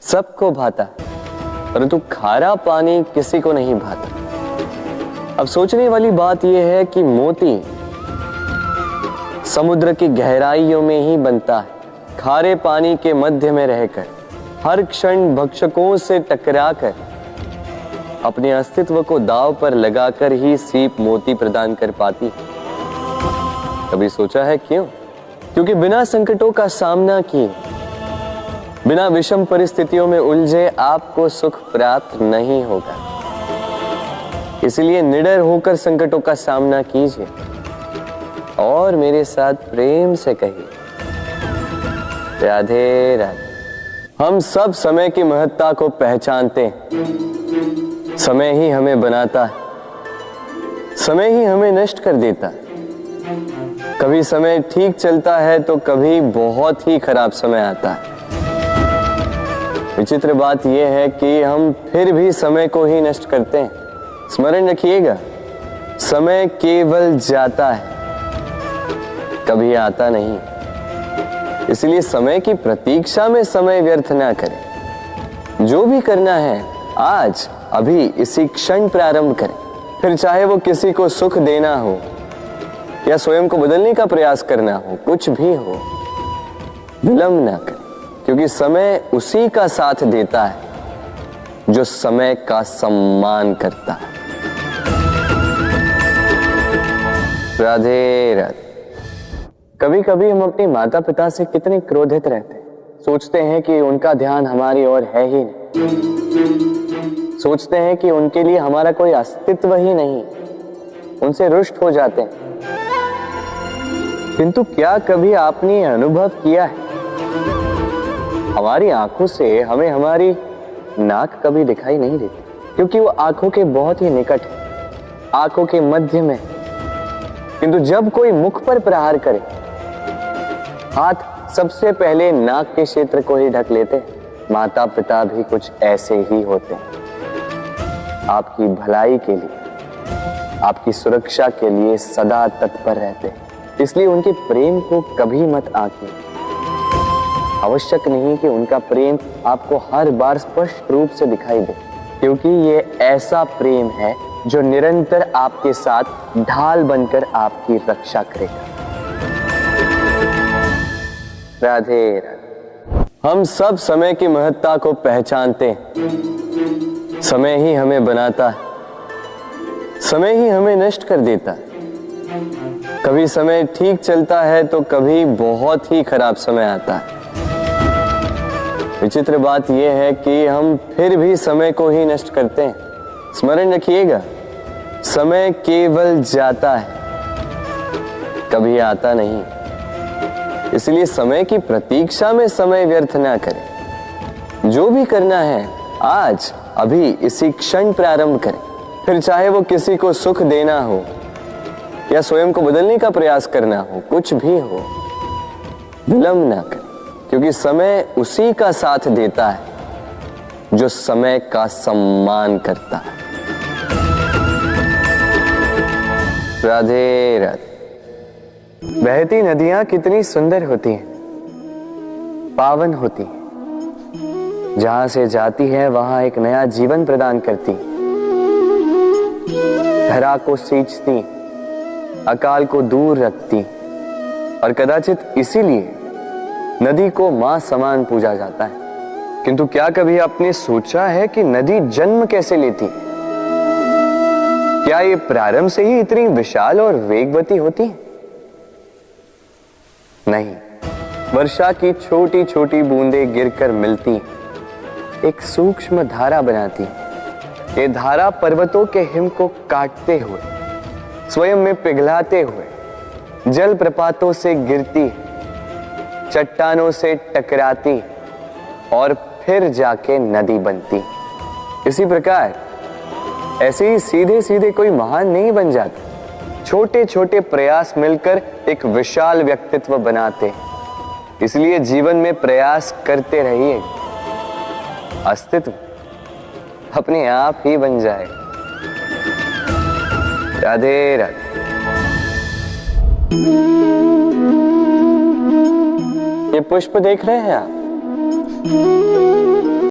सबको भाता परंतु खारा पानी किसी को नहीं भाता। अब सोचने वाली बात यह है कि मोती समुद्र की गहराइयों में ही बनता है, खारे पानी के मध्य में रहकर, हर क्षण भक्षकों से टकराकर, अपने अस्तित्व को दांव पर लगाकर ही सीप मोती प्रदान कर पाती है। कभी सोचा है क्यों? क्योंकि बिना संकटों का सामना किए, बिना विषम परिस्थितियों में उलझे आपको सुख प्राप्त नहीं होगा। इसलिए निडर होकर संकटों का सामना कीजिए और मेरे साथ प्रेम से कहिए, राधे राधे। हम सब समय की महत्ता को पहचानते हैं। समय ही हमें बनाता है, समय ही हमें नष्ट कर देता है। कभी समय ठीक चलता है तो कभी बहुत ही खराब समय आता है। विचित्र बात यह है कि हम फिर भी समय को ही नष्ट करते हैं। स्मरण रखिएगा, समय केवल जाता है, कभी आता नहीं। इसलिए समय की प्रतीक्षा में समय व्यर्थ ना करें। जो भी करना है आज अभी इसी क्षण प्रारंभ करें। फिर चाहे वो किसी को सुख देना हो या स्वयं को बदलने का प्रयास करना हो, कुछ भी हो, विलंब ना करें, क्योंकि समय उसी का साथ देता है जो समय का सम्मान करता है। राधे राधे। कभी कभी हम अपने माता पिता से कितने क्रोधित रहते हैं। सोचते हैं कि उनका ध्यान हमारी ओर है ही नहीं, सोचते हैं कि उनके लिए हमारा कोई अस्तित्व ही नहीं, उनसे रुष्ट हो जाते हैं। किंतु क्या कभी आपने अनुभव किया है, हमारी आंखों से हमें हमारी नाक कभी दिखाई नहीं देती, क्योंकि वो आंखों के बहुत ही निकट है, आंखों के मध्य में। किंतु जब कोई मुख पर प्रहार करे, हाथ सबसे पहले नाक के क्षेत्र को ही ढक लेते हैं। माता पिता भी कुछ ऐसे ही होते हैं। आपकी भलाई के लिए, आपकी सुरक्षा के लिए सदा तत्पर रहते हैं। इसलिए उनके प्रेम को कभी मत आंकिए। आवश्यक नहीं कि उनका प्रेम आपको हर बार स्पष्ट रूप से दिखाई दे, क्योंकि ये ऐसा प्रेम है जो निरंतर आपके साथ ढाल बनकर आपकी रक्षा करेगा। राधे राधे। हम सब समय की महत्ता को पहचानते हैं। समय ही हमें बनाता है, समय ही हमें नष्ट कर देता है। कभी समय ठीक चलता है तो कभी बहुत ही खराब समय आता है। विचित्र बात यह है कि हम फिर भी समय को ही नष्ट करते हैं। स्मरण रखिएगा, समय केवल जाता है, कभी आता नहीं। इसलिए समय की प्रतीक्षा में समय व्यर्थ ना करें। जो भी करना है आज अभी इसी क्षण प्रारंभ करें। फिर चाहे वो किसी को सुख देना हो या स्वयं को बदलने का प्रयास करना हो, कुछ भी हो, विलंब ना करें, क्योंकि समय उसी का साथ देता है जो समय का सम्मान करता है। राधे राधे। बहती नदियां कितनी सुंदर होती हैं, पावन होती हैं। जहां से जाती है वहां एक नया जीवन प्रदान करती, धरा को सींचती, अकाल को दूर रखती। और कदाचित इसीलिए नदी को मां समान पूजा जाता है। किंतु क्या कभी आपने सोचा है कि नदी जन्म कैसे लेती है? क्या ये प्रारंभ से ही इतनी विशाल और वेगवती होती है? नहीं, वर्षा की छोटी छोटी बूंदें गिरकर मिलती एक सूक्ष्म धारा बनाती। ये धारा पर्वतों के हिम को काटते हुए, स्वयं में पिघलाते हुए जल प्रपातों से गिरती, चट्टानों से टकराती और फिर जाके नदी बनती। इसी प्रकार ऐसे ही सीधे सीधे कोई महान नहीं बन जाता। छोटे छोटे प्रयास मिलकर एक विशाल व्यक्तित्व बनाते। इसलिए जीवन में प्रयास करते रहिए, अस्तित्व अपने आप ही बन जाए। राधे राधे। ये पुष्प देख रहे हैं आप?